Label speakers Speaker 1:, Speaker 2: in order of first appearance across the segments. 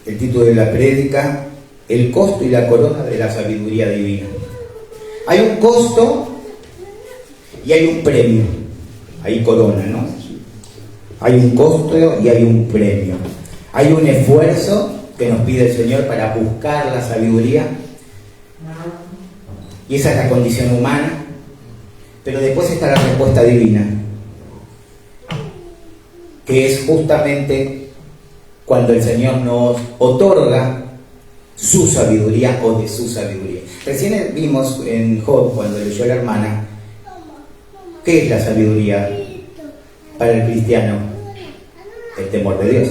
Speaker 1: el título de la prédica, el costo y la corona de la sabiduría divina. Hay un costo y hay un premio. Hay corona, ¿no? Hay un costo y hay un premio. Hay un esfuerzo que nos pide el Señor para buscar la sabiduría. Y esa es la condición humana. Pero después está la respuesta divina, que es justamente cuando el Señor nos otorga su sabiduría o de su sabiduría. Recién vimos en Job, cuando leyó la hermana, ¿qué es la sabiduría para el cristiano? El temor de Dios.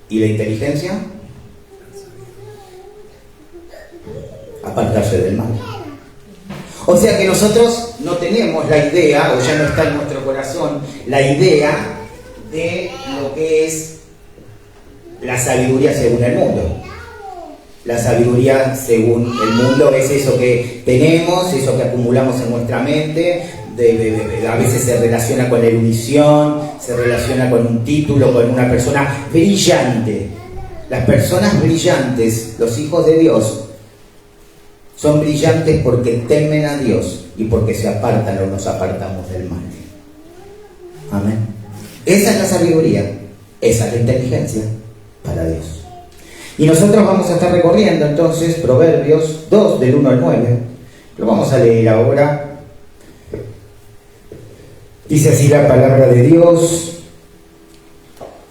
Speaker 1: ¿Y la inteligencia? Apartarse del mal. O sea que nosotros no tenemos la idea, o ya no está en nuestro corazón, la idea de lo que es la sabiduría según el mundo. La sabiduría según el mundo es eso que tenemos, eso que acumulamos en nuestra mente, a veces se relaciona con la erudición, se relaciona con un título, con una persona brillante. Las personas brillantes, los hijos de Dios, son brillantes porque temen a Dios y porque se apartan o nos apartamos del mal. Amén. Esa es la sabiduría, esa es la inteligencia para Dios. Y nosotros vamos a estar recorriendo entonces Proverbios 2 del 1 al 9. Lo vamos a leer ahora. Dice así la palabra de Dios: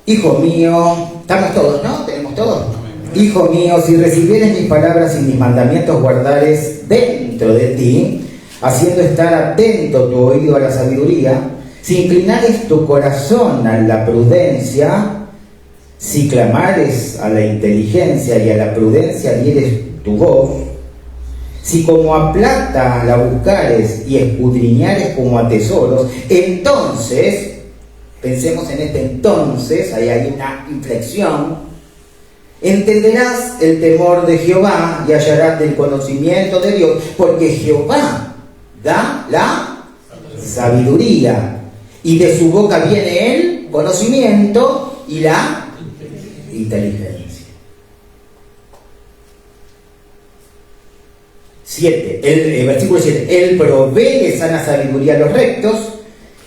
Speaker 1: Hijo mío, estamos todos, ¿no? ¿Tenemos todos? Hijo mío, si recibieres mis palabras y mis mandamientos guardares dentro de ti, haciendo estar atento tu oído a la sabiduría, si inclinares tu corazón a la prudencia, si clamares a la inteligencia y a la prudencia dieres tu voz, si como a plata la buscares y escudriñares como a tesoros, entonces, pensemos en este entonces, ahí hay una inflexión, entenderás el temor de Jehová y hallarás del conocimiento de Dios, porque Jehová da la sabiduría y de su boca viene el conocimiento y la inteligencia. 7, versículo 7. Él provee de sana sabiduría a los rectos,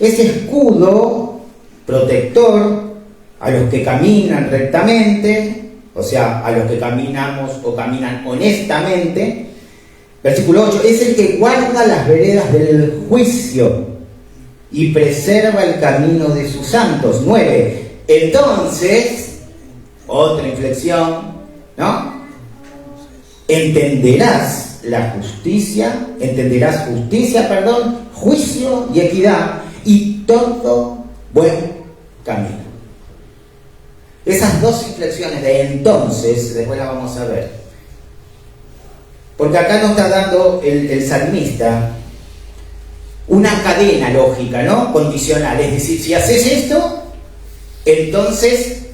Speaker 1: es escudo protector a los que caminan rectamente, o sea, a los que caminamos o caminan honestamente. Versículo 8, es el que guarda las veredas del juicio y preserva el camino de sus santos. 9, entonces, otra inflexión, ¿no? Entenderás justicia, juicio y equidad y todo buen camino. Esas dos inflexiones de entonces, después las vamos a ver. Porque acá nos está dando el salmista una cadena lógica, ¿no? Condicional. Es decir, si haces esto, entonces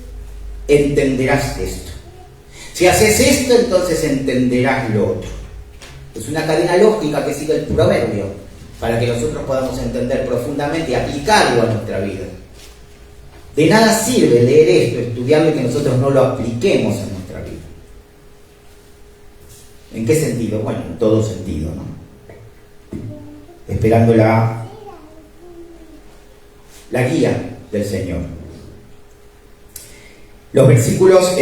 Speaker 1: entenderás esto. Si haces esto, entonces entenderás lo otro. Es una cadena lógica que sigue el proverbio, para que nosotros podamos entender profundamente y aplicarlo a nuestra vida. De nada sirve leer esto, estudiarlo y que nosotros no lo apliquemos en nuestra vida. ¿En qué sentido? Bueno, en todo sentido, ¿no? Esperando la guía del Señor. Los versículos,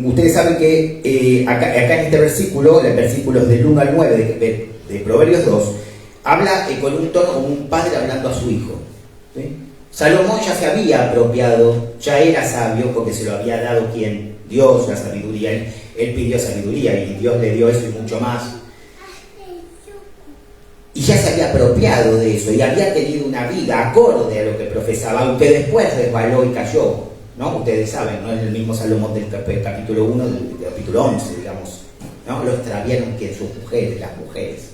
Speaker 1: ustedes saben que acá en este versículo, los versículos del 1 al 9 de Proverbios 2, habla con un tono como un padre hablando a su hijo, ¿sí? Salomón ya se había apropiado, ya era sabio porque se lo había dado ¿quién? Dios, la sabiduría. Él pidió sabiduría y Dios le dio eso y mucho más. Y ya se había apropiado de eso y había tenido una vida acorde a lo que profesaba, aunque después resbaló y cayó, ¿no? Ustedes saben, no es el mismo Salomón del capítulo 1 del capítulo 11, digamos, ¿no? Lo extraviaron que sus mujeres, las mujeres.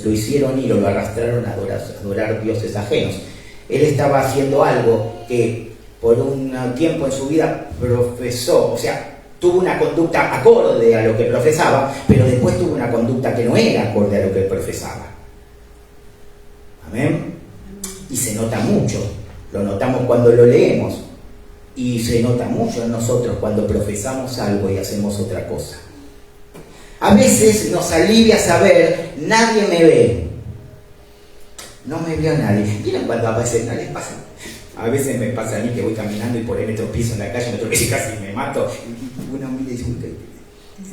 Speaker 1: Lo hicieron ir o lo arrastraron a adorar dioses ajenos. Él estaba haciendo algo que por un tiempo en su vida profesó, o sea, tuvo una conducta acorde a lo que profesaba, pero después tuvo una conducta que no era acorde a lo que profesaba. Amén. Y se nota mucho, lo notamos cuando lo leemos. Y se nota mucho en nosotros cuando profesamos algo y hacemos otra cosa. A veces nos alivia saber, nadie me ve. No me vio nadie. ¿Vieron cuando a veces no les pasa? A veces me pasa a mí que voy caminando y por ahí me tropiezo en la calle, me tropiezo y casi me mato. Y uno mira y dice,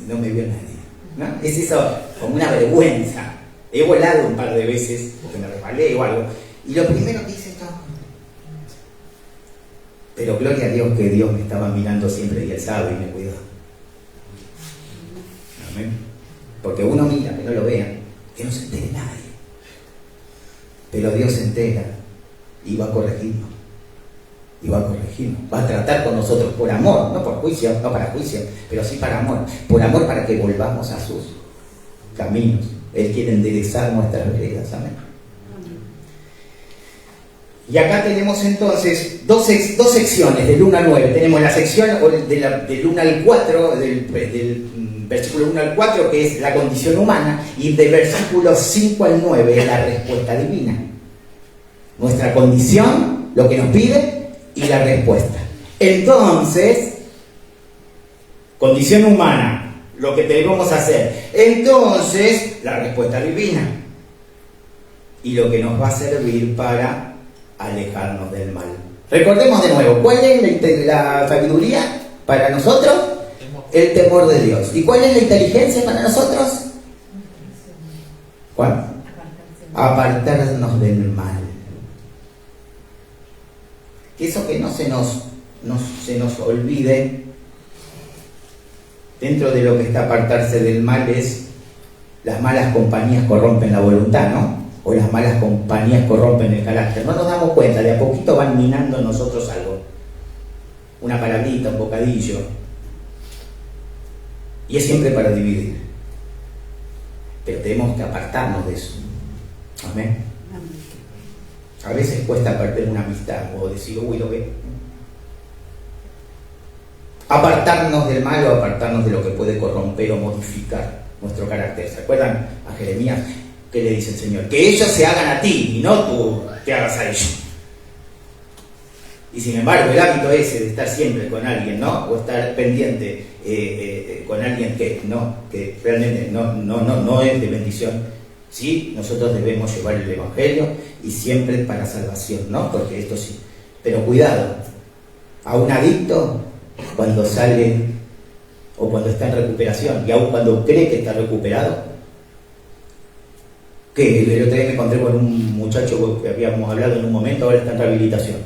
Speaker 1: no me vio nadie, ¿no? Es eso, como una vergüenza. He volado un par de veces porque me resbalé o algo. Y lo primero que hice es no. Pero gloria a Dios que Dios me estaba mirando siempre y Él sabe y me cuidó. Amén. Porque uno mira, que no lo vean, que no se entere nadie. Pero Dios se entera y va a corregirnos. Y va a corregirnos. Va a tratar con nosotros por amor, no por juicio, no para juicio, pero sí para amor. Por amor para que volvamos a sus caminos. Él quiere enderezar nuestras veredas. Amén. Y acá tenemos entonces dos secciones, del 1 al 9. Tenemos la sección del 1 al 4, del versículo 1 al 4, que es la condición humana, y del versículo 5 al 9 es la respuesta divina. Nuestra condición, lo que nos pide, y la respuesta. Entonces, condición humana, lo que debemos hacer. Entonces, la respuesta divina. Y lo que nos va a servir para alejarnos del mal. Recordemos de nuevo, ¿cuál es la sabiduría para nosotros? El temor de Dios. ¿Y cuál es la inteligencia para nosotros? ¿Cuál? Apartarnos del mal. Que eso que no se nos olvide, dentro de lo que está apartarse del mal es las malas compañías corrompen la voluntad, ¿no? O las malas compañías corrompen el carácter. No nos damos cuenta, de a poquito van minando en nosotros algo. Una palabrita, un bocadillo. Y es siempre para dividir. Pero tenemos que apartarnos de eso. Amén. A veces cuesta perder una amistad o decir, uy, lo ve. Apartarnos del mal o apartarnos de lo que puede corromper o modificar nuestro carácter. ¿Se acuerdan a Jeremías? ¿Qué le dice el Señor? Que ellos se hagan a ti y no tú te hagas a ellos. Y sin embargo, el hábito ese de estar siempre con alguien, ¿no? O estar pendiente con alguien que realmente no es de bendición. Sí, nosotros debemos llevar el Evangelio y siempre para salvación, ¿no? Porque esto sí. Pero cuidado, a un adicto, cuando sale o cuando está en recuperación, y aún cuando cree que está recuperado, que el otro día me encontré con un muchacho que habíamos hablado en un momento, ahora está en rehabilitación.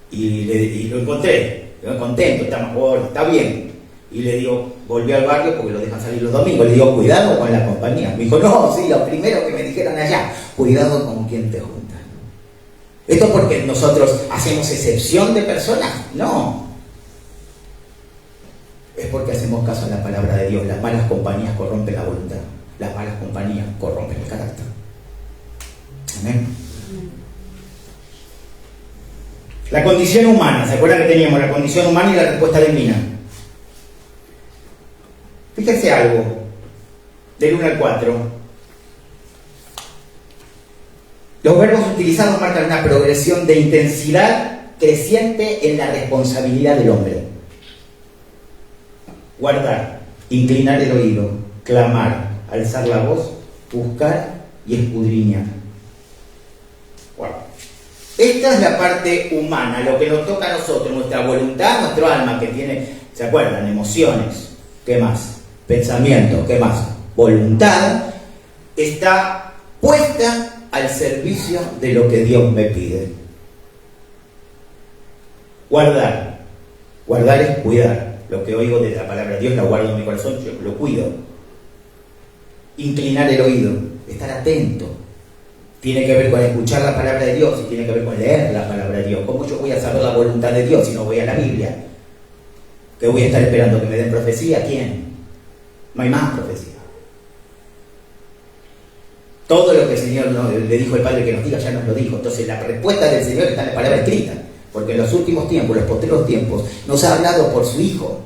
Speaker 1: Y lo encontré, contento, está mejor, está bien. Y le digo, volví al barrio porque lo dejan salir los domingos. Le digo, cuidado con la compañía. Me dijo, no, sí, lo primero que me dijeron allá, cuidado con quien te juntas. ¿Esto porque nosotros hacemos excepción de personas? No. Es porque hacemos caso a la palabra de Dios. Las malas compañías corrompen la voluntad. Las malas compañías corrompen el carácter. Amén. La condición humana. ¿Se acuerdan que teníamos la condición humana y la respuesta divina? Fíjense algo. Del 1 al 4. Los verbos utilizados marcan una progresión de intensidad creciente en la responsabilidad del hombre. Guardar, inclinar el oído, clamar, alzar la voz, buscar y escudriñar. Wow. Esta es la parte humana, lo que nos toca a nosotros, nuestra voluntad, nuestro alma, que tiene, ¿se acuerdan? Emociones, ¿qué más? Pensamientos, ¿qué más? Voluntad, está puesta al servicio de lo que Dios me pide. Guardar. Guardar es cuidar. Lo que oigo de la palabra de Dios la guardo en mi corazón, yo lo cuido. Inclinar el oído, estar atento. Tiene que ver con escuchar la palabra de Dios y tiene que ver con leer la palabra de Dios. ¿Cómo yo voy a saber la voluntad de Dios si no voy a la Biblia? ¿Qué voy a estar esperando? ¿Que me den profecía? ¿Quién? No hay más profecía. Todo lo que el Señor le dijo al Padre que nos diga, ya nos lo dijo. Entonces la respuesta del Señor está en la palabra escrita. Porque en los últimos tiempos, los postreros tiempos, nos ha hablado por su Hijo.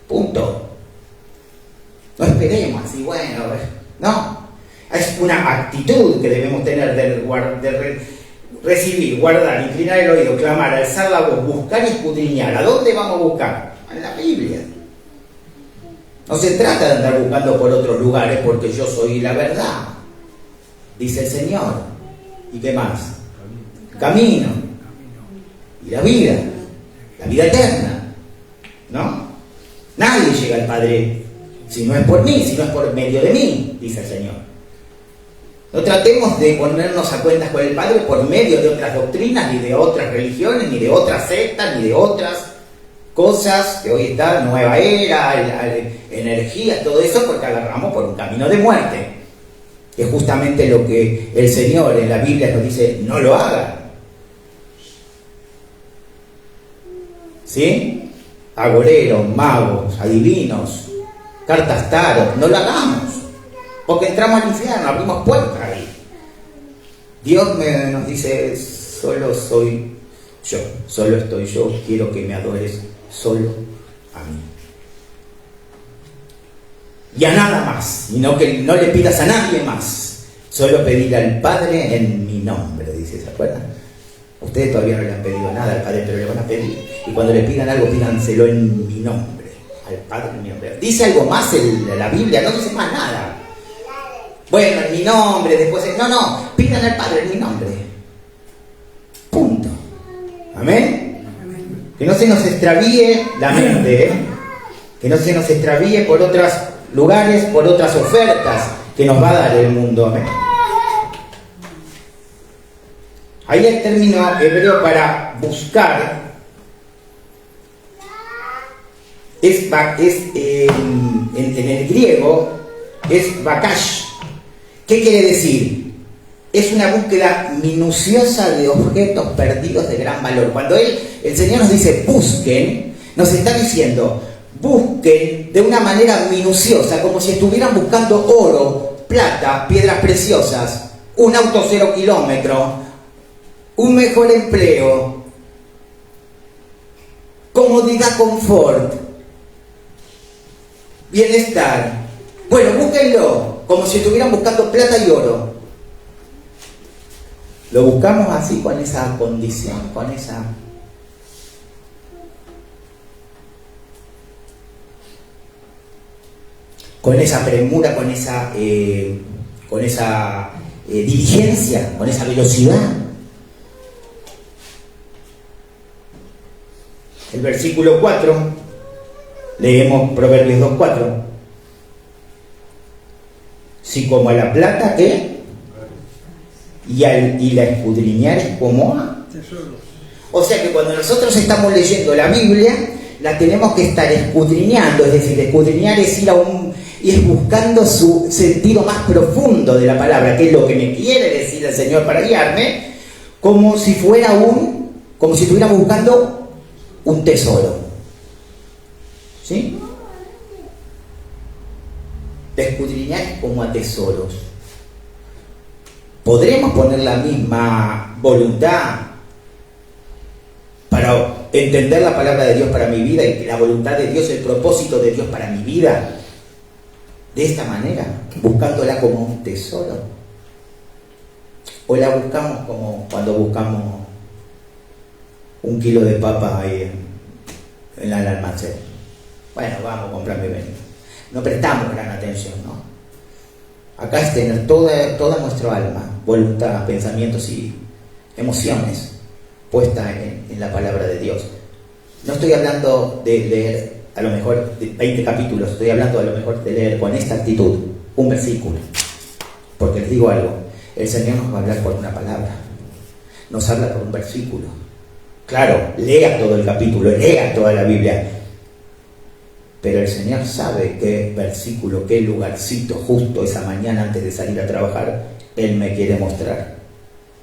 Speaker 1: Punto. No esperemos así, bueno, no. Es una actitud que debemos tener recibir, guardar, inclinar el oído, clamar, alzar la voz, buscar y escudriñar. ¿A dónde vamos a buscar? En la Biblia. No se trata de andar buscando por otros lugares porque yo soy la verdad, dice el Señor. ¿Y qué más? Camino. Y la vida eterna. ¿No? Nadie llega al Padre si no es por mí, si no es por medio de mí, dice el Señor. No tratemos de ponernos a cuentas con el Padre por medio de otras doctrinas, ni de otras religiones, ni de otras sectas, ni de otras cosas que hoy está, nueva era, energía, todo eso, porque agarramos por un camino de muerte. Que es justamente lo que el Señor en la Biblia nos dice, no lo hagan. ¿Sí? Agoreros, magos, adivinos, cartas tarot, no lo hagamos. Porque entramos al infierno, abrimos puertas ahí. Dios nos dice, solo soy yo, solo estoy yo, quiero que me adores solo a mí. Y a nada más, y no que no le pidas a nadie más, solo pedir al Padre en mi nombre, dice, ¿se acuerdan? Ustedes todavía no le han pedido nada al Padre, pero le van a pedir. Y cuando le pidan algo, pídanselo en mi nombre, al Padre en mi nombre. ¿Dice algo más la Biblia? No dice más nada. Bueno, en mi nombre, después... No, pidan al Padre en mi nombre. Punto. Amén. Que no se nos extravíe la mente, que no se nos extravíe por otros lugares, por otras ofertas que nos va a dar el mundo. Amén. Ahí el término hebreo para buscar en el griego es bakash. ¿Qué quiere decir? Es una búsqueda minuciosa de objetos perdidos de gran valor. Cuando el Señor nos dice busquen, nos está diciendo busquen de una manera minuciosa, como si estuvieran buscando oro, plata, piedras preciosas, un auto 0 kilómetro, un mejor empleo, comodidad, confort, bienestar. Bueno, búsquenlo como si estuvieran buscando plata y oro. Lo buscamos así, con esa condición, con esa premura, con esa diligencia, con esa velocidad. El versículo 4, leemos Proverbios 2:4. Si como a la plata, ¿qué? Y la escudriñar es como a tesoros. O sea que cuando nosotros estamos leyendo la Biblia, la tenemos que estar escudriñando, es decir, escudriñar es ir buscando su sentido más profundo de la palabra, que es lo que me quiere decir el Señor para guiarme, como si estuviéramos buscando un tesoro. ¿Sí? De escudriñar es como a tesoros. ¿Podremos poner la misma voluntad para entender la palabra de Dios para mi vida y la voluntad de Dios, el propósito de Dios para mi vida, de esta manera, buscándola como un tesoro? ¿O la buscamos como cuando buscamos un kilo de papa ahí en el almacén? Bueno, vamos a comprarme bien. No prestamos gran atención, ¿no? Acá es tener toda nuestra alma, voluntad, pensamientos y emociones puesta en la palabra de Dios. No estoy hablando de leer a lo mejor 20 capítulos, estoy hablando a lo mejor de leer con esta actitud un versículo. Porque les digo algo, el Señor nos va a hablar por una palabra, nos habla por un versículo. Claro, lea todo el capítulo, lea toda la Biblia, pero el Señor sabe qué versículo, qué lugarcito justo esa mañana antes de salir a trabajar Él me quiere mostrar,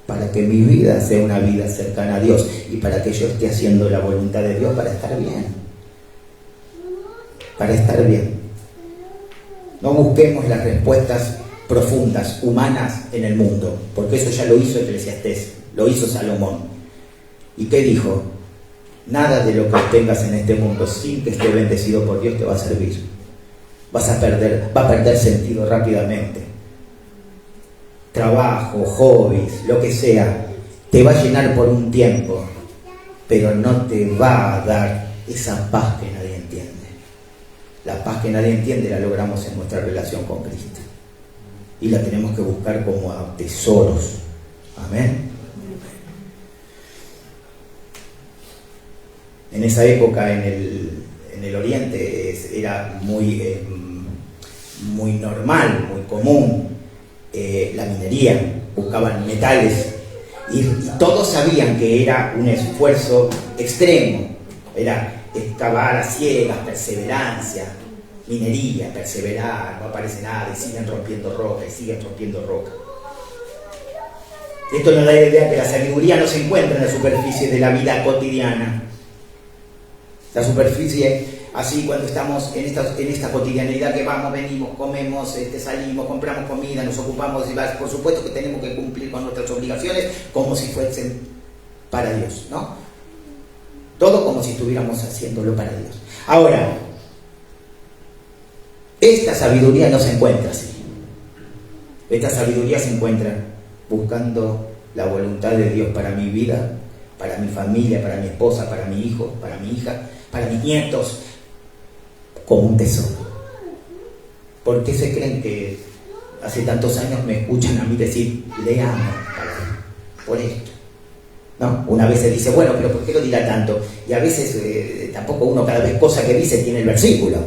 Speaker 1: para que mi vida sea una vida cercana a Dios y para que yo esté haciendo la voluntad de Dios para estar bien. Para estar bien. No busquemos las respuestas profundas, humanas en el mundo, porque eso ya lo hizo Eclesiastés, lo hizo Salomón. ¿Y qué dijo? Nada de lo que obtengas en este mundo sin que esté bendecido por Dios te va a servir. Va a perder sentido rápidamente. Trabajo, hobbies, lo que sea, te va a llenar por un tiempo, pero no te va a dar esa paz que nadie entiende. La paz que nadie entiende la logramos en nuestra relación con Cristo. Y la tenemos que buscar como a tesoros. Amén. En esa época en el Oriente era muy normal, muy común la minería. Buscaban metales y todos sabían que era un esfuerzo extremo. Era excavar a ciegas, perseverancia, minería, perseverar, no aparece nada y siguen rompiendo roca y siguen rompiendo roca. Esto nos da la idea que la sabiduría no se encuentra en la superficie de la vida cotidiana. La superficie, así cuando estamos en esta cotidianidad que vamos, venimos, comemos, salimos, compramos comida, nos ocupamos, y por supuesto que tenemos que cumplir con nuestras obligaciones como si fuesen para Dios, ¿no? Todo como si estuviéramos haciéndolo para Dios. Ahora, esta sabiduría no se encuentra así. Esta sabiduría se encuentra buscando la voluntad de Dios para mi vida, para mi familia, para mi esposa, para mi hijo, para mi hija, para mis nietos, como un tesoro. ¿Por qué se creen que hace tantos años me escuchan a mí decir, le amo, por esto? ¿No? Una vez se dice, bueno, pero ¿por qué lo dirá tanto? Y a veces tampoco uno cada vez cosa que dice tiene el versículo.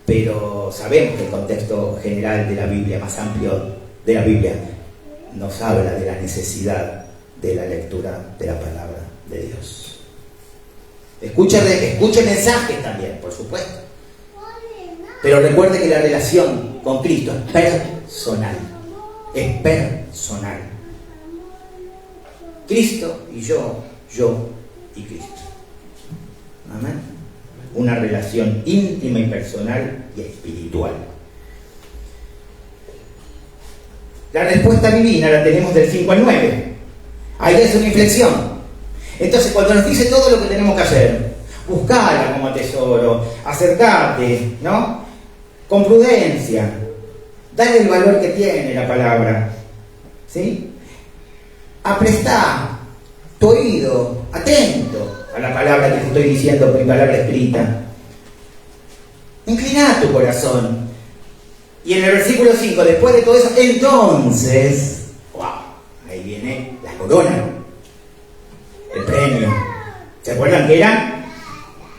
Speaker 1: Pero sabemos que el contexto general de la Biblia, más amplio de la Biblia, nos habla de la necesidad de la lectura de la palabra de Dios. Escuche mensajes también, por supuesto. Pero recuerde que la relación con Cristo es personal. Es personal. Cristo y yo y Cristo. Amén. Una relación íntima y personal y espiritual. La respuesta divina la tenemos del 5 al 9. Ahí es una inflexión. Entonces, cuando nos dice todo lo que tenemos que hacer, buscarla como tesoro, acercarte, ¿no? Con prudencia, darle el valor que tiene la palabra, ¿sí? Aprestar tu oído, atento a la palabra que te estoy diciendo, mi palabra escrita. Inclina tu corazón. Y en el versículo 5, después de todo eso, entonces, wow, ahí viene la corona, el premio. ¿Se acuerdan que era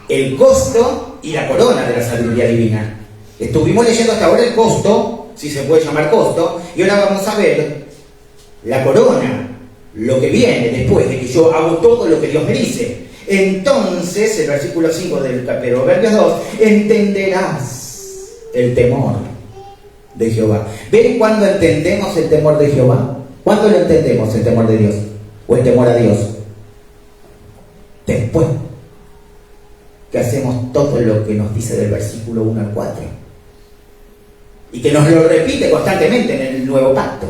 Speaker 1: el costo y la corona de la sabiduría divina? Estuvimos leyendo hasta ahora el costo, si se puede llamar costo, y ahora vamos a ver la corona, lo que viene después de que yo hago todo lo que Dios me dice. Entonces, el versículo 5 del Proverbios 2, entenderás el temor de Jehová. ¿Ven cuándo entendemos el temor de Jehová? ¿Cuándo lo entendemos, el temor de Dios? ¿O el temor a Dios? Después que hacemos todo lo que nos dice del versículo 1 al 4. Y que nos lo repite constantemente en el nuevo pacto.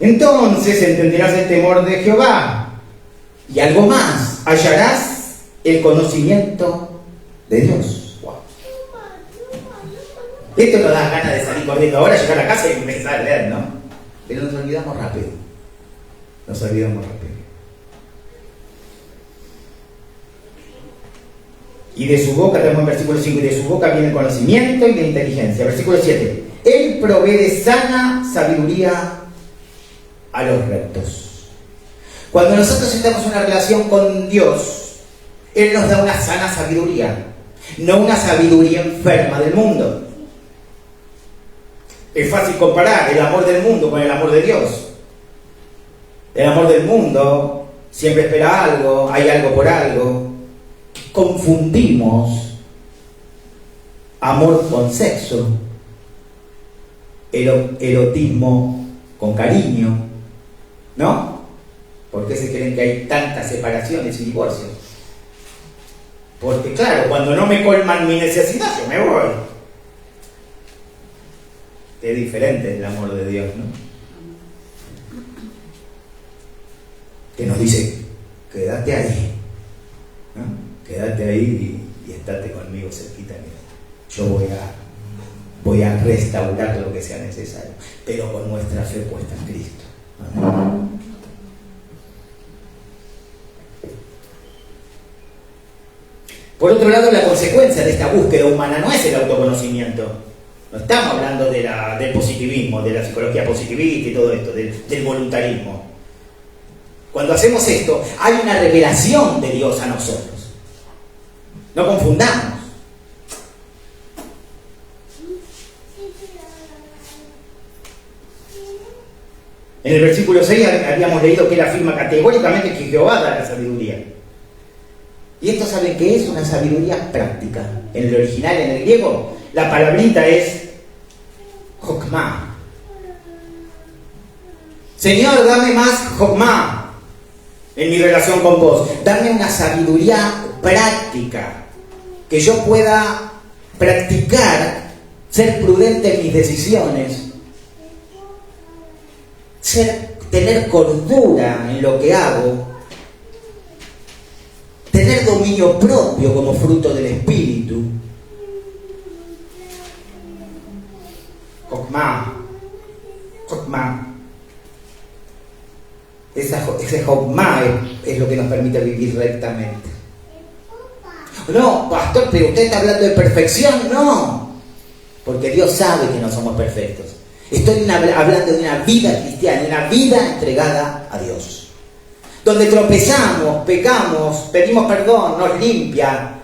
Speaker 1: Entonces entenderás el temor de Jehová. Y algo más, hallarás el conocimiento de Dios. Wow. Esto nos da ganas de salir corriendo ahora, llegar a casa y empezar a leer, ¿no? Pero nos olvidamos rápido. Nos olvidamos rápido. Y de su boca, tenemos el versículo 5, y de su boca viene el conocimiento y la inteligencia. Versículo 7. Él provee de sana sabiduría a los rectos. Cuando nosotros estamos en una relación con Dios, Él nos da una sana sabiduría, no una sabiduría enferma del mundo. Es fácil comparar el amor del mundo con el amor de Dios. El amor del mundo siempre espera algo, hay algo por algo. Confundimos amor con sexo, erotismo con cariño, ¿no? ¿Por qué se creen que hay tantas separaciones y divorcios? Porque claro, cuando no me colman mi necesidad, yo me voy. Es diferente el amor de Dios, ¿no? Que nos dice, quédate ahí, ¿no? Quédate ahí y estate conmigo cerquita. Yo voy a restaurar lo que sea necesario, pero con nuestra fe puesta en Cristo. Por otro lado, la consecuencia de esta búsqueda humana no es el autoconocimiento. No estamos hablando del positivismo, de la psicología positivista y todo esto, del voluntarismo. Cuando hacemos esto, hay una revelación de Dios a nosotros. No confundamos. En el versículo 6 habíamos leído que él afirma categóricamente que Jehová da la sabiduría. Y esto, ¿saben qué es? Una sabiduría práctica. En el original, en el griego, la palabrita es Jokmah. Señor, dame más Jokmah en mi relación con vos. Dame una sabiduría práctica. Que yo pueda practicar, ser prudente en mis decisiones. Tener cordura en lo que hago. Tener dominio propio como fruto del Espíritu. Jokmah. Ese Jokmah es lo que nos permite vivir rectamente. No, pastor, pero usted está hablando de perfección. No, porque Dios sabe que no somos perfectos. Estoy hablando de una vida cristiana, de una vida entregada a Dios. Donde tropezamos, pecamos, pedimos perdón, nos limpia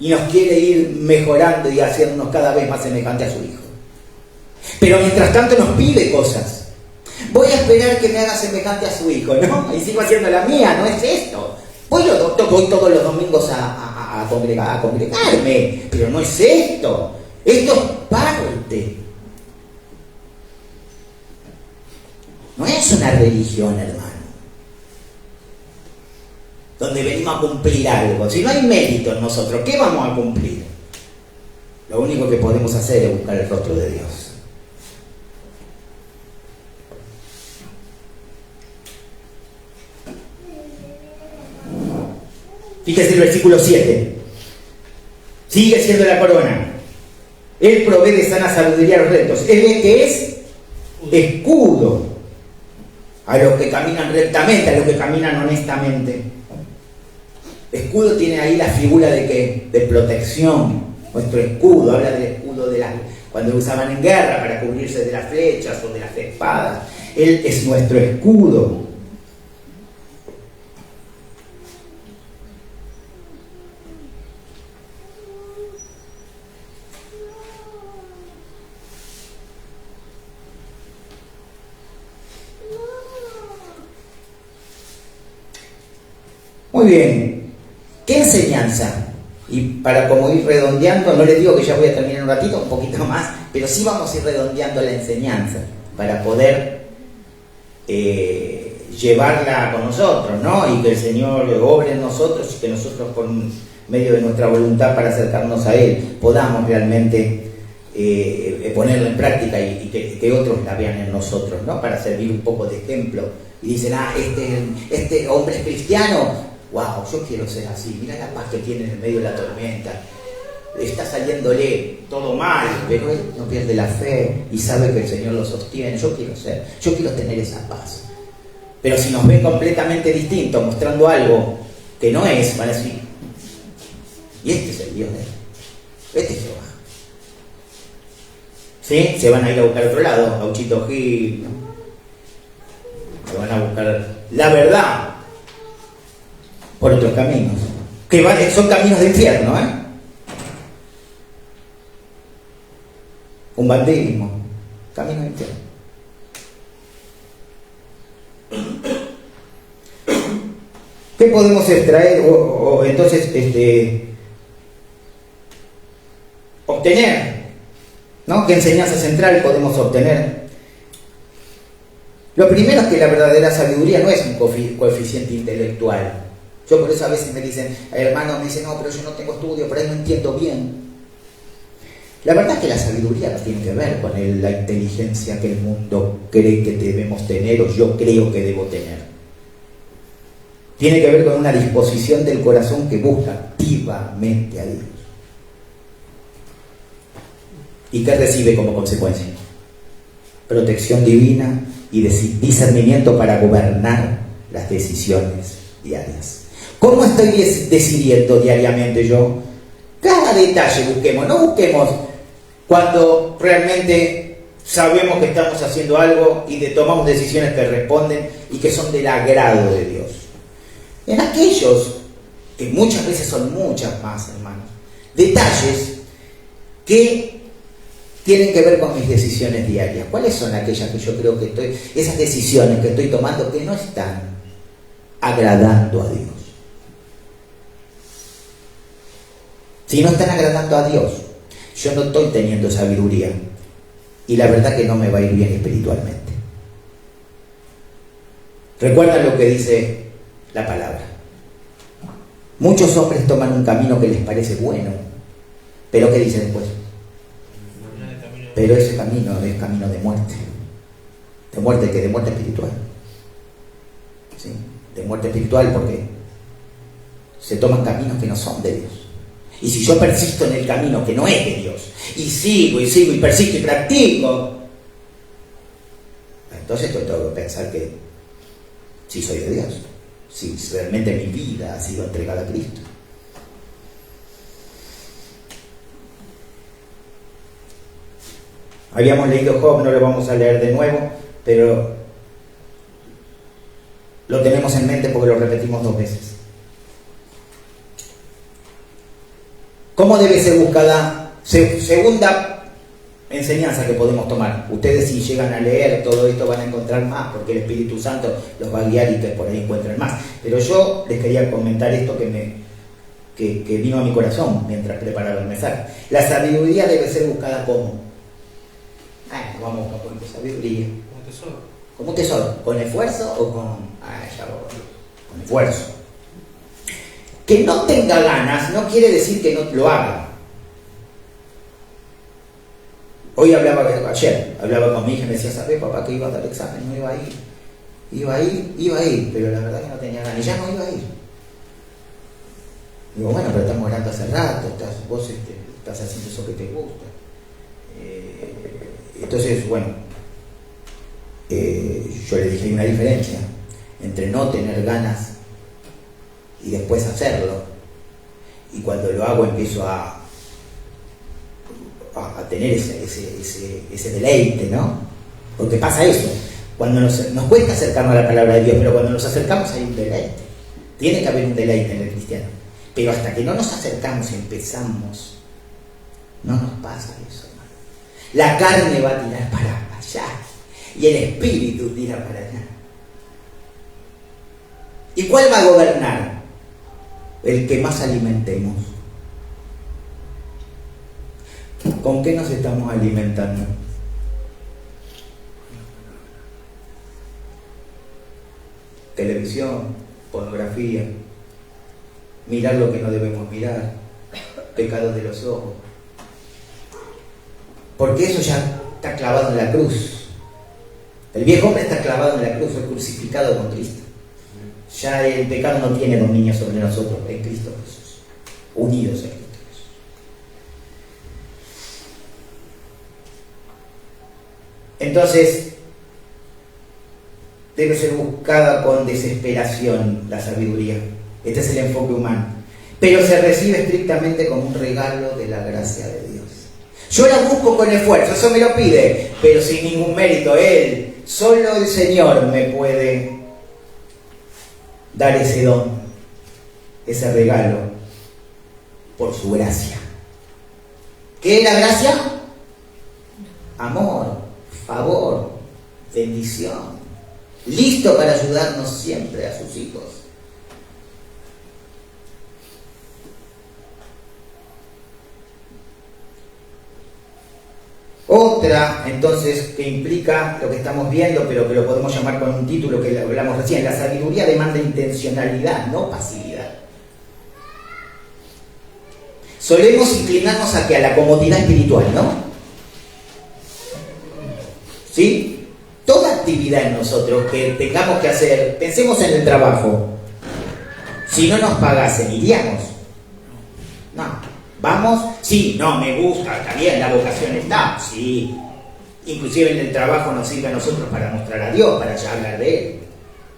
Speaker 1: y nos quiere ir mejorando y haciéndonos cada vez más semejantes a su Hijo. Pero mientras tanto nos pide cosas. Voy a esperar que me haga semejante a su Hijo, ¿no? Y sigo haciendo la mía, no es esto. Voy todos los domingos a congregarme, pero no es esto. Esto es parte. No es una religión, hermano, donde venimos a cumplir algo. Si no hay mérito en nosotros, ¿qué vamos a cumplir? Lo único que podemos hacer es buscar el rostro de Dios. Fíjese el versículo 7. Sigue siendo la corona. Él provee de sana sabiduría a los rectos. Él es que es escudo a los que caminan rectamente, a los que caminan honestamente. Escudo tiene ahí la figura de ¿qué? De protección. Nuestro escudo, habla del escudo cuando lo usaban en guerra para cubrirse de las flechas o de las espadas. Él es nuestro escudo. Muy bien, ¿qué enseñanza? Y para como ir redondeando, no les digo que ya voy a terminar un ratito, un poquito más, pero sí vamos a ir redondeando la enseñanza para poder llevarla con nosotros, ¿no? Y que el Señor obre en nosotros y que nosotros por medio de nuestra voluntad para acercarnos a Él podamos realmente ponerla en práctica y que otros la vean en nosotros, ¿no? Para servir un poco de ejemplo. Y dicen, este hombre es cristiano. Wow, yo quiero ser así. Mira la paz que tiene en el medio de la tormenta. Está saliéndole todo mal, pero él no pierde la fe y sabe que el Señor lo sostiene. Yo quiero tener esa paz. Pero si nos ven completamente distintos, mostrando algo que no es, van a decir, y este es el Dios de él. Este es Jehová. ¿Sí? Se van a ir a buscar a otro lado, a Uchito Gil, ¿no? Se van a buscar la verdad por otros caminos, que son caminos de infierno, un banderismo, camino de infierno. ¿Qué podemos extraer o entonces obtener? ¿No? ¿Qué enseñanza central podemos obtener? Lo primero es que la verdadera sabiduría no es un coeficiente intelectual. Yo por eso a veces me dicen, hermanos, me dicen, no, pero yo no tengo estudio, por ahí no entiendo bien. La verdad es que la sabiduría no tiene que ver con la inteligencia que el mundo cree que debemos tener o yo creo que debo tener. Tiene que ver con una disposición del corazón que busca activamente a Dios. ¿Y qué recibe como consecuencia? Protección divina, y discernimiento para gobernar las decisiones diarias. ¿Cómo estoy decidiendo diariamente yo? Cada detalle busquemos, no busquemos cuando realmente sabemos que estamos haciendo algo y tomamos decisiones que responden y que son del agrado de Dios. En aquellos, que muchas veces son muchas más, hermanos, detalles que tienen que ver con mis decisiones diarias. ¿Cuáles son aquellas que yo creo que esas decisiones que estoy tomando que no están agradando a Dios? Si no están agradando a Dios, yo no estoy teniendo sabiduría y la verdad que no me va a ir bien espiritualmente. Recuerda lo que dice la palabra. Muchos hombres toman un camino que les parece bueno, pero ¿qué dice después? Pero ese camino es camino de muerte. ¿De muerte qué? De muerte espiritual. ¿Sí? De muerte espiritual porque se toman caminos que no son de Dios. Y si yo persisto en el camino que no es de Dios, y sigo y persisto y practico, entonces tengo que pensar que sí soy de Dios, si realmente mi vida ha sido entregada a Cristo. Habíamos leído Job, no lo vamos a leer de nuevo, pero lo tenemos en mente porque lo repetimos 2 veces. ¿Cómo debe ser buscada? Segunda enseñanza que podemos tomar. Ustedes, si llegan a leer todo esto, van a encontrar más, porque el Espíritu Santo los va a guiar y que por ahí encuentren más. Pero yo les quería comentar esto que vino a mi corazón mientras preparaba el mensaje. La sabiduría debe ser buscada como. Vamos a poner sabiduría. Como tesoro. ¿Como tesoro? ¿Con esfuerzo o con.? Con esfuerzo. Que no tenga ganas no quiere decir que no lo haga. Ayer hablaba con mi hija y me decía, ¿sabes, papá, que iba a dar el examen? No iba a ir. Iba a ir, pero la verdad que no tenía ganas. Y ya no iba a ir. Digo, bueno, pero estamos orando hace rato, vos estás haciendo eso que te gusta. Entonces, bueno, yo le dije, hay una diferencia entre no tener ganas y después hacerlo, y cuando lo hago empiezo a tener ese deleite, ¿no? Porque pasa eso, cuando nos cuesta acercarnos a la palabra de Dios, pero cuando nos acercamos hay un deleite, tiene que haber un deleite en el cristiano, pero hasta que no nos acercamos y empezamos, no nos pasa eso, hermano. La carne va a tirar para allá y el espíritu tira para allá. ¿Y cuál va a gobernar? El que más alimentemos. ¿Con qué nos estamos alimentando? Televisión, pornografía, mirar lo que no debemos mirar, pecados de los ojos. Porque eso ya está clavado en la cruz. El viejo hombre está clavado en la cruz, fue crucificado con Cristo. Ya el pecado no tiene dominio sobre nosotros en Cristo Jesús, unidos en Cristo Jesús. Entonces, debe ser buscada con desesperación la sabiduría. Este es el enfoque humano. Pero se recibe estrictamente como un regalo de la gracia de Dios. Yo la busco con esfuerzo, eso me lo pide, pero sin ningún mérito. Solo el Señor me puede dar ese don, ese regalo, por su gracia. ¿Qué es la gracia? Amor, favor, bendición, listo para ayudarnos siempre a sus hijos. Otra, entonces, que implica lo que estamos viendo, pero que lo podemos llamar con un título que hablamos recién: la sabiduría demanda intencionalidad, no pasividad. Solemos inclinarnos a la comodidad espiritual, ¿no? ¿Sí? Toda actividad en nosotros que tengamos que hacer, pensemos en el trabajo. Si no nos pagasen, ¿iríamos? No. ¿Vamos? Sí, no, me gusta, está bien, la vocación está, sí. Inclusive en el trabajo nos sirve a nosotros para mostrar a Dios, para ya hablar de Él,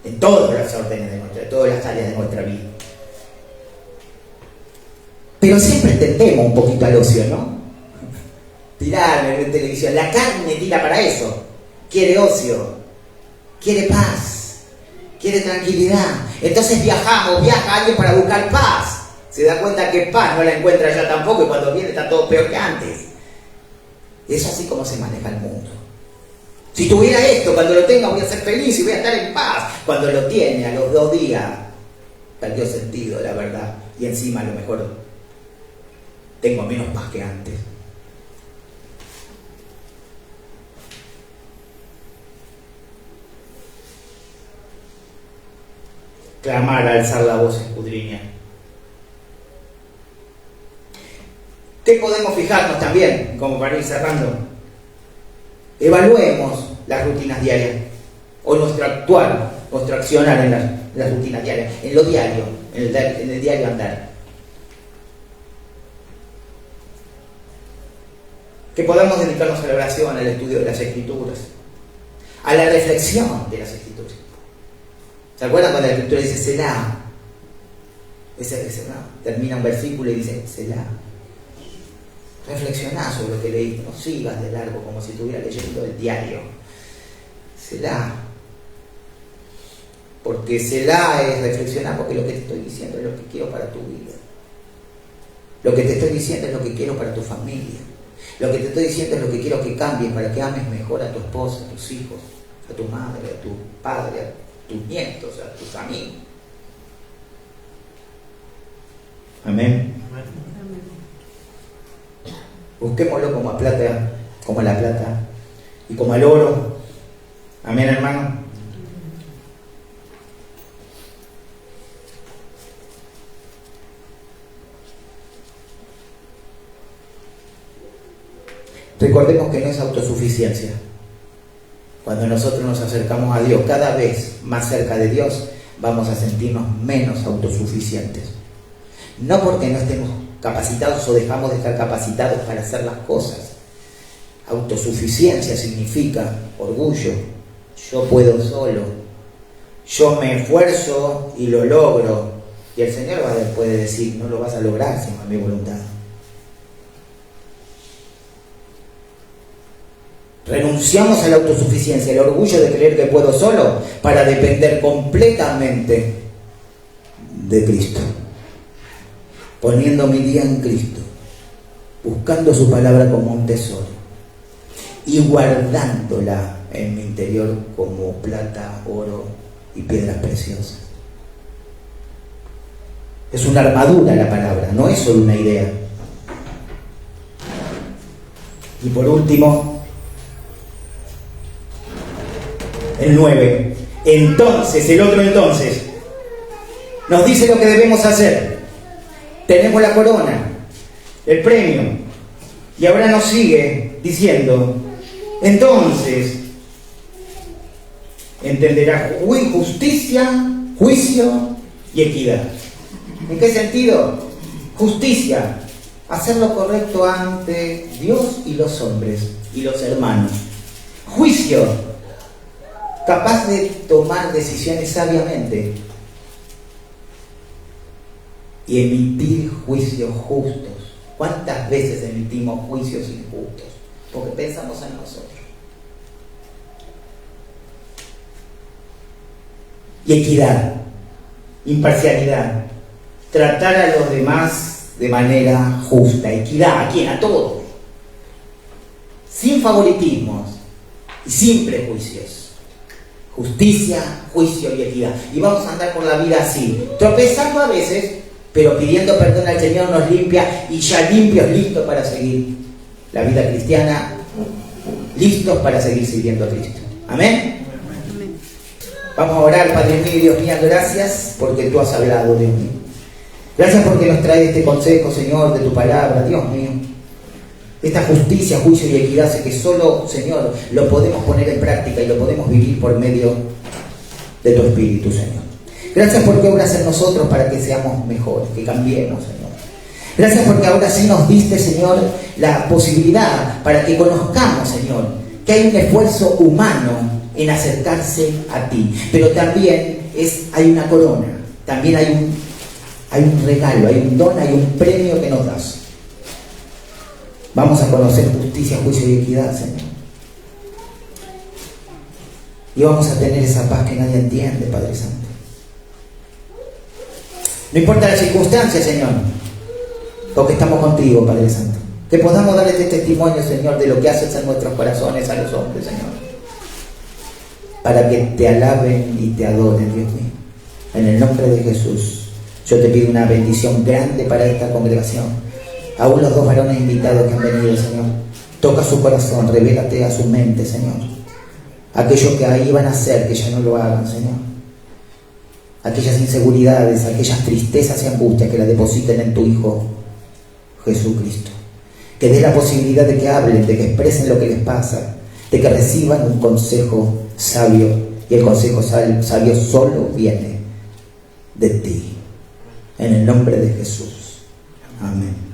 Speaker 1: en todas las órdenes de todas las áreas de nuestra vida. Pero siempre tendemos un poquito al ocio, ¿no? Tirar en televisión. La carne tira para eso. Quiere ocio, quiere paz, quiere tranquilidad. Entonces viaja alguien para buscar paz. Se da cuenta que paz no la encuentra ya tampoco y cuando viene está todo peor que antes. Es así como se maneja el mundo. Si tuviera esto, cuando lo tenga voy a ser feliz y voy a estar en paz. Cuando lo tiene, a los 2 días, perdió sentido, la verdad. Y encima a lo mejor tengo menos paz que antes. Clamar, alzar la voz, escudriñar. ¿Qué podemos fijarnos también, como para ir cerrando? Evaluemos las rutinas diarias, o nuestro actuar, nuestro accionar en las rutinas diarias, en lo diario, en el diario andar. Que podamos dedicarnos a la oración, al estudio de las Escrituras, a la reflexión de las Escrituras. ¿Se acuerdan cuando la Escritura dice Selah? Termina un versículo y dice Selah. Reflexioná sobre lo que leíste, no sigas de largo como si estuviera leyendo el diario. Selah. Porque Selah es reflexionar, porque lo que te estoy diciendo es lo que quiero para tu vida. Lo que te estoy diciendo es lo que quiero para tu familia. Lo que te estoy diciendo es lo que quiero que cambies para que ames mejor a tu esposa, a tus hijos, a tu madre, a tu padre, a tus nietos, a tus amigos. Amén. Busquémoslo como la plata y como el oro. Amén, hermano. Recordemos que no es autosuficiencia. Cuando nosotros nos acercamos a Dios, cada vez más cerca de Dios, vamos a sentirnos menos autosuficientes. No porque no estemos capacitados o dejamos de estar capacitados para hacer las cosas. Autosuficiencia significa orgullo. Yo puedo solo. Yo me esfuerzo y lo logro. Y el Señor puede decir, no lo vas a lograr sin mi voluntad. Renunciamos a la autosuficiencia, el orgullo de creer que puedo solo, para depender completamente de Cristo. Poniendo mi día en Cristo, buscando su palabra como un tesoro y guardándola en mi interior como plata, oro y piedras preciosas. Es una armadura la palabra, no es solo una idea. Y por último, el 9. Entonces, el otro entonces, nos dice lo que debemos hacer. Tenemos la corona, el premio, y ahora nos sigue diciendo, entonces, entenderás justicia, juicio y equidad. ¿En qué sentido? Justicia, hacer lo correcto ante Dios y los hombres y los hermanos. Juicio, capaz de tomar decisiones sabiamente y emitir juicios justos. ¿Cuántas veces emitimos juicios injustos? Porque pensamos en nosotros. Y equidad, imparcialidad, tratar a los demás de manera justa. Equidad, ¿a quién? A todos. Sin favoritismos y sin prejuicios. Justicia, juicio y equidad. Y vamos a andar por la vida así, tropezando a veces, pero pidiendo perdón al Señor nos limpia y ya limpios, listos para seguir la vida cristiana, listos para seguir sirviendo a Cristo. Amén. Vamos a orar. Padre mío y Dios mío, gracias porque tú has hablado, Dios mío. Gracias porque nos trae este consejo, Señor, de tu palabra, Dios mío. Esta justicia, juicio y equidad, sé que solo, Señor, lo podemos poner en práctica y lo podemos vivir por medio de tu Espíritu, Señor. Gracias porque obras en nosotros para que seamos mejores, que cambiemos, Señor. Gracias porque ahora sí nos diste, Señor, la posibilidad para que conozcamos, Señor, que hay un esfuerzo humano en acercarse a ti, pero también hay una corona, también hay un regalo, hay un don, hay un premio que nos das. Vamos a conocer justicia, juicio y equidad, Señor. Y vamos a tener esa paz que nadie entiende, Padre Santo. No importa las circunstancias, Señor, porque estamos contigo, Padre Santo. Que podamos darle este testimonio, Señor, de lo que haces en nuestros corazones a los hombres, Señor, para que te alaben y te adoren, Dios mío. En el nombre de Jesús, yo te pido una bendición grande para esta congregación. Aún los 2 varones invitados que han venido, Señor, toca su corazón, revélate a su mente, Señor. Aquellos que ahí van a hacer, que ya no lo hagan, Señor. Aquellas inseguridades, aquellas tristezas y angustias, que las depositen en tu Hijo Jesucristo. Que dé la posibilidad de que hablen, de que expresen lo que les pasa, de que reciban un consejo sabio, y el consejo sabio solo viene de ti. En el nombre de Jesús. Amén.